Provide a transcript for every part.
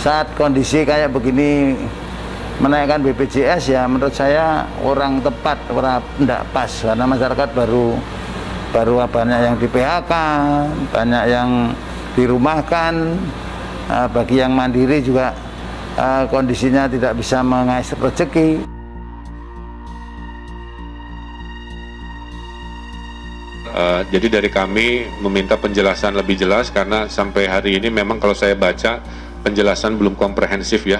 saat kondisi kayak begini menaikkan BPJS ya menurut saya orang tepat, orang tidak pas karena masyarakat baru banyak yang di PHK, banyak yang dirumahkan, bagi yang mandiri juga kondisinya tidak bisa mengais rezeki. Jadi dari kami meminta penjelasan lebih jelas karena sampai hari ini memang kalau saya baca penjelasan belum komprehensif ya,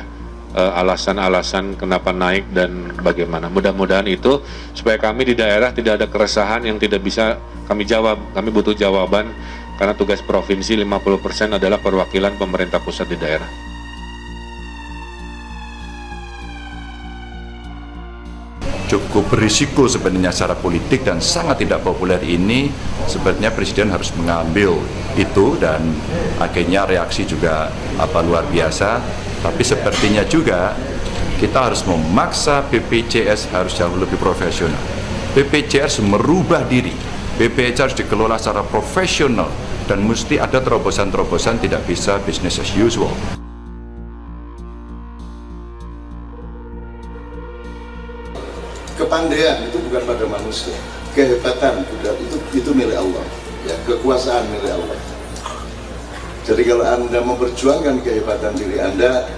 alasan-alasan kenapa naik dan bagaimana. Mudah-mudahan itu supaya kami di daerah tidak ada keresahan yang tidak bisa kami jawab. Kami butuh jawaban karena tugas provinsi 50% adalah perwakilan pemerintah pusat di daerah. Cukup berisiko sebenarnya secara politik dan sangat tidak populer ini, sebenarnya Presiden harus mengambil itu dan akhirnya reaksi juga luar biasa. Tapi sepertinya juga kita harus memaksa BPJS harus jauh lebih profesional. BPJS merubah diri, BPJS harus dikelola secara profesional dan mesti ada terobosan-terobosan, tidak bisa business as usual. Kepandaian itu bukan pada manusia, kehebatan itu milik Allah, ya, kekuasaan milik Allah. Jadi kalau Anda memperjuangkan kehebatan diri Anda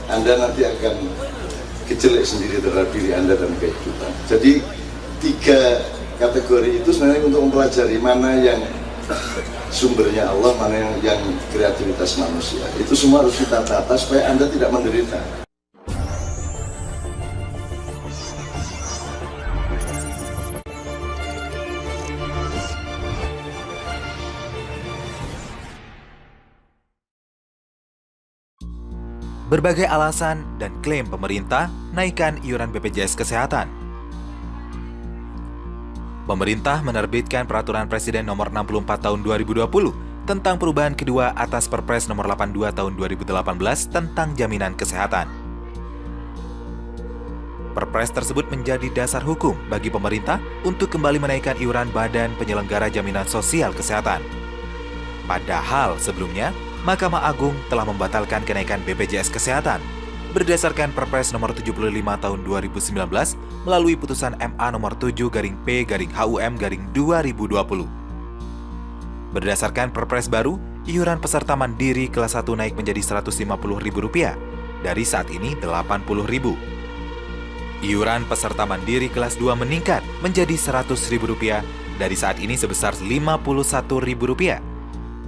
nanti akan kejelek sendiri terhadap diri Anda dan kehidupan. Jadi 3 kategori itu sebenarnya untuk mempelajari mana yang sumbernya Allah, mana yang kreativitas manusia. Itu semua harus kita tata supaya Anda tidak menderita. Berbagai alasan dan klaim pemerintah naikkan iuran BPJS Kesehatan. Pemerintah menerbitkan Peraturan Presiden Nomor 64 Tahun 2020 tentang perubahan kedua atas Perpres Nomor 82 Tahun 2018 tentang jaminan kesehatan. Perpres tersebut menjadi dasar hukum bagi pemerintah untuk kembali menaikkan iuran Badan Penyelenggara Jaminan Sosial Kesehatan. Padahal sebelumnya, Mahkamah Agung telah membatalkan kenaikan BPJS Kesehatan berdasarkan Perpres Nomor 75 Tahun 2019 melalui putusan MA Nomor 7/P/HUM/2020. Berdasarkan Perpres baru, iuran peserta mandiri kelas 1 naik menjadi Rp150.000 dari saat ini Rp80.000. Iuran peserta mandiri kelas 2 meningkat menjadi Rp100.000 dari saat ini sebesar Rp51.000.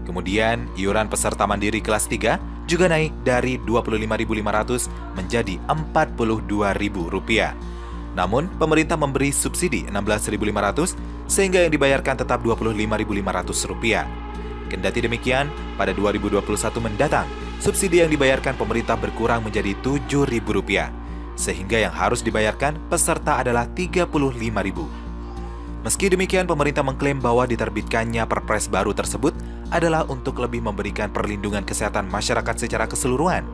Kemudian, iuran peserta mandiri kelas 3 juga naik dari Rp25.500 menjadi Rp42.000. Namun, pemerintah memberi subsidi Rp16.500 sehingga yang dibayarkan tetap Rp25.500. Kendati demikian, pada 2021 mendatang, subsidi yang dibayarkan pemerintah berkurang menjadi Rp7.000, sehingga yang harus dibayarkan peserta adalah Rp35.000. Meski demikian, pemerintah mengklaim bahwa diterbitkannya Perpres baru tersebut adalah untuk lebih memberikan perlindungan kesehatan masyarakat secara keseluruhan.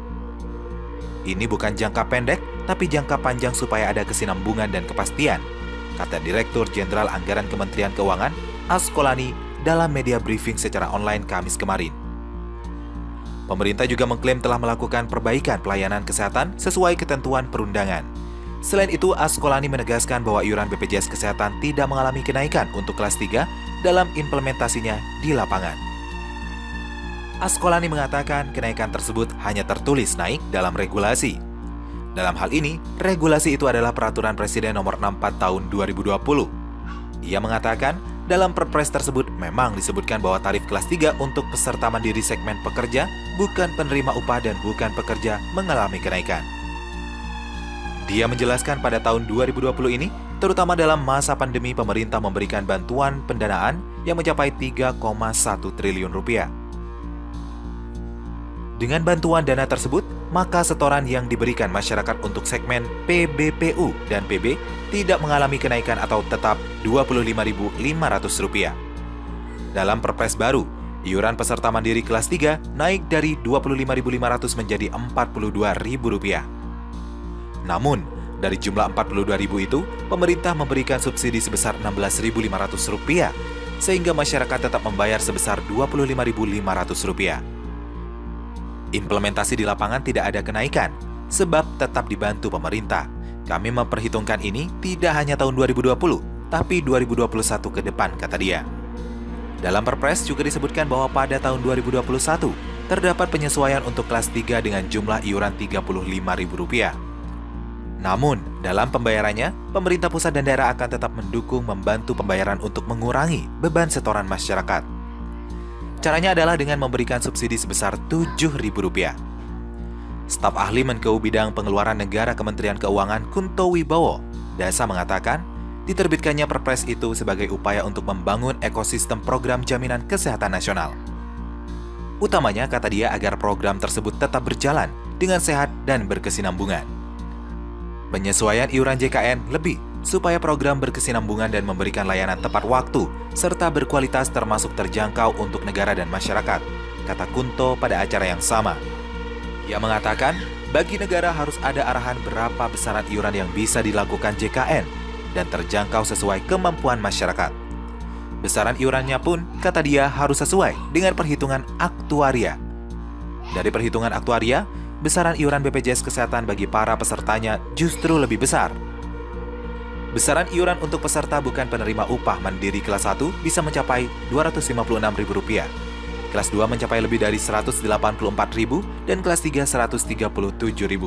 Ini bukan jangka pendek, tapi jangka panjang supaya ada kesinambungan dan kepastian, kata Direktur Jenderal Anggaran Kementerian Keuangan, Askolani, dalam media briefing secara online Kamis kemarin. Pemerintah juga mengklaim telah melakukan perbaikan pelayanan kesehatan sesuai ketentuan perundangan. Selain itu, Askolani menegaskan bahwa iuran BPJS Kesehatan tidak mengalami kenaikan untuk kelas 3 dalam implementasinya di lapangan. Askolani mengatakan kenaikan tersebut hanya tertulis naik dalam regulasi. Dalam hal ini, regulasi itu adalah Peraturan Presiden Nomor 64 Tahun 2020. Ia mengatakan, dalam Perpres tersebut memang disebutkan bahwa tarif kelas 3 untuk peserta mandiri segmen pekerja, bukan penerima upah dan bukan pekerja, mengalami kenaikan. Dia menjelaskan pada tahun 2020 ini, terutama dalam masa pandemi, pemerintah memberikan bantuan pendanaan yang mencapai Rp3,1 triliun. Dengan bantuan dana tersebut, maka setoran yang diberikan masyarakat untuk segmen PBPU dan PB tidak mengalami kenaikan atau tetap Rp25.500. Dalam Perpres baru, iuran peserta mandiri kelas 3 naik dari Rp25.500 menjadi Rp42.000. Namun, dari jumlah Rp42.000 itu, pemerintah memberikan subsidi sebesar Rp16.500, sehingga masyarakat tetap membayar sebesar Rp25.500. Implementasi di lapangan tidak ada kenaikan, sebab tetap dibantu pemerintah. Kami memperhitungkan ini tidak hanya tahun 2020, tapi 2021 ke depan, kata dia. Dalam Perpres juga disebutkan bahwa pada tahun 2021, terdapat penyesuaian untuk kelas 3 dengan jumlah iuran Rp35.000. Namun, dalam pembayarannya, pemerintah pusat dan daerah akan tetap mendukung membantu pembayaran untuk mengurangi beban setoran masyarakat. Caranya adalah dengan memberikan subsidi sebesar Rp7.000. Staf ahli Menkeu Bidang Pengeluaran Negara Kementerian Keuangan Kunto Wibowo Dasa mengatakan, diterbitkannya Perpres itu sebagai upaya untuk membangun ekosistem program jaminan kesehatan nasional. Utamanya, kata dia, agar program tersebut tetap berjalan dengan sehat dan berkesinambungan. Penyesuaian iuran JKN lebih supaya program berkesinambungan dan memberikan layanan tepat waktu serta berkualitas termasuk terjangkau untuk negara dan masyarakat, kata Kunto pada acara yang sama. Ia mengatakan, bagi negara harus ada arahan berapa besaran iuran yang bisa dilakukan JKN dan terjangkau sesuai kemampuan masyarakat. Besaran iurannya pun, kata dia, harus sesuai dengan perhitungan aktuaria. Dari perhitungan aktuaria, besaran iuran BPJS Kesehatan bagi para pesertanya justru lebih besar. Besaran iuran untuk peserta bukan penerima upah mandiri kelas 1 bisa mencapai Rp256.000. Kelas 2 mencapai lebih dari Rp184.000 dan kelas 3 Rp137.000.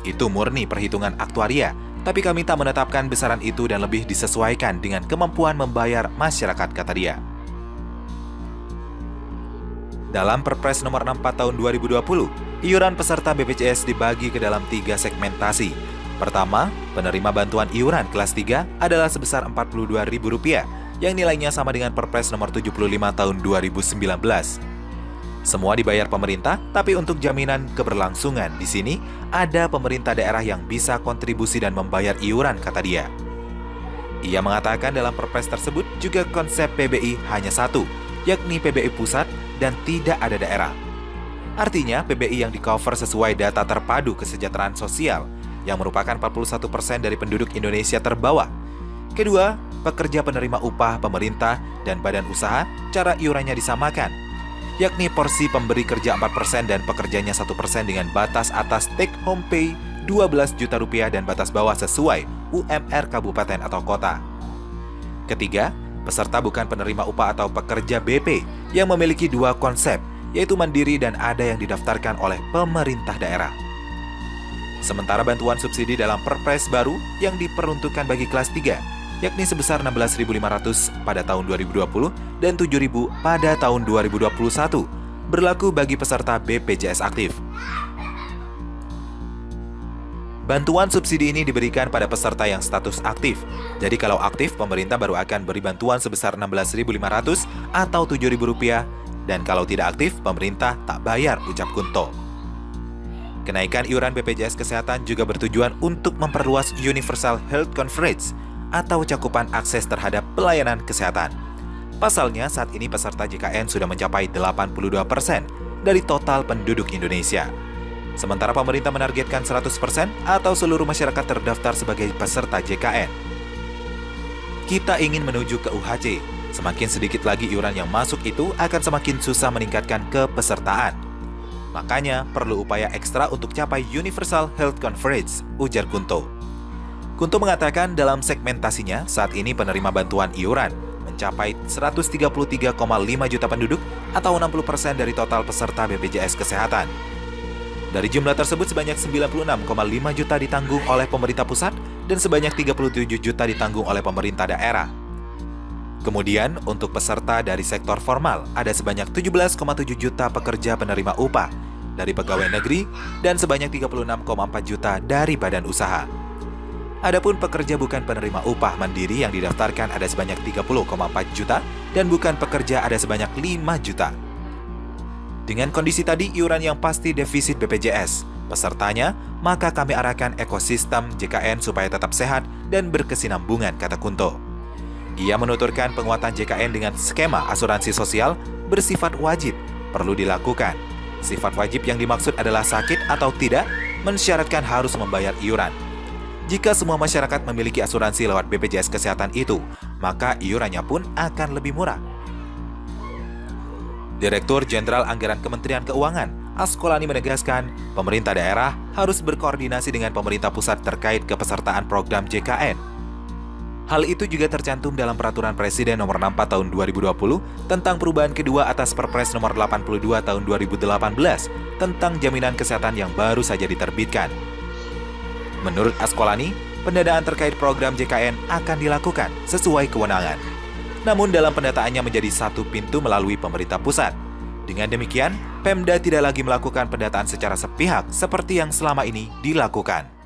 Itu murni perhitungan aktuaria, tapi kami tak menetapkan besaran itu dan lebih disesuaikan dengan kemampuan membayar masyarakat, kata dia. Dalam Perpres nomor 64 tahun 2020, iuran peserta BPJS dibagi ke dalam 3 segmentasi. Pertama, penerima bantuan iuran kelas 3 adalah sebesar Rp42.000 yang nilainya sama dengan Perpres nomor 75 tahun 2019. Semua dibayar pemerintah, tapi untuk jaminan keberlangsungan di sini ada pemerintah daerah yang bisa kontribusi dan membayar iuran, kata dia. Ia mengatakan dalam Perpres tersebut juga konsep PBI hanya satu, yakni PBI pusat dan tidak ada daerah. Artinya PBI yang di-cover sesuai data terpadu kesejahteraan sosial yang merupakan 41% dari penduduk Indonesia terbawah. Kedua, pekerja penerima upah pemerintah dan badan usaha cara iurannya disamakan, yakni porsi pemberi kerja 4% dan pekerjanya 1% dengan batas atas take home pay Rp12 juta dan batas bawah sesuai UMR kabupaten atau kota. Ketiga, peserta bukan penerima upah atau pekerja BP yang memiliki 2 konsep, yaitu mandiri dan ada yang didaftarkan oleh pemerintah daerah. Sementara bantuan subsidi dalam Perpres baru yang diperuntukkan bagi kelas 3, yakni sebesar Rp16.500 pada tahun 2020 dan Rp7.000 pada tahun 2021, berlaku bagi peserta BPJS aktif. Bantuan subsidi ini diberikan pada peserta yang status aktif. Jadi kalau aktif, pemerintah baru akan beri bantuan sebesar Rp16.500 atau Rp7.000, dan kalau tidak aktif, pemerintah tak bayar, ucap Kunto. Kenaikan iuran BPJS Kesehatan juga bertujuan untuk memperluas Universal Health Coverage atau cakupan akses terhadap pelayanan kesehatan. Pasalnya, saat ini peserta JKN sudah mencapai 82% dari total penduduk Indonesia. Sementara pemerintah menargetkan 100% atau seluruh masyarakat terdaftar sebagai peserta JKN. Kita ingin menuju ke UHC. Semakin sedikit lagi iuran yang masuk itu akan semakin susah meningkatkan kepesertaan. Makanya perlu upaya ekstra untuk capai Universal Health Coverage, ujar Kunto. Kunto mengatakan dalam segmentasinya, saat ini penerima bantuan iuran mencapai 133,5 juta penduduk atau 60% dari total peserta BPJS Kesehatan. Dari jumlah tersebut, sebanyak 96,5 juta ditanggung oleh pemerintah pusat dan sebanyak 37 juta ditanggung oleh pemerintah daerah. Kemudian, untuk peserta dari sektor formal, ada sebanyak 17,7 juta pekerja penerima upah dari pegawai negeri dan sebanyak 36,4 juta dari badan usaha. Adapun pekerja bukan penerima upah mandiri yang didaftarkan ada sebanyak 30,4 juta dan bukan pekerja ada sebanyak 5 juta. Dengan kondisi tadi iuran yang pasti defisit BPJS pesertanya, maka kami arahkan ekosistem JKN supaya tetap sehat dan berkesinambungan, kata Kunto. Ia menuturkan penguatan JKN dengan skema asuransi sosial bersifat wajib perlu dilakukan. Sifat wajib yang dimaksud adalah sakit atau tidak mensyaratkan harus membayar iuran. Jika semua masyarakat memiliki asuransi lewat BPJS Kesehatan itu, maka iurannya pun akan lebih murah. Direktur Jenderal Anggaran Kementerian Keuangan, Askolani menegaskan, pemerintah daerah harus berkoordinasi dengan pemerintah pusat terkait kepesertaan program JKN. Hal itu juga tercantum dalam Peraturan Presiden Nomor 64 Tahun 2020 tentang perubahan kedua atas Perpres Nomor 82 Tahun 2018 tentang jaminan kesehatan yang baru saja diterbitkan. Menurut Askolani, pendanaan terkait program JKN akan dilakukan sesuai kewenangan. Namun dalam pendataannya menjadi satu pintu melalui pemerintah pusat. Dengan demikian, Pemda tidak lagi melakukan pendataan secara sepihak seperti yang selama ini dilakukan.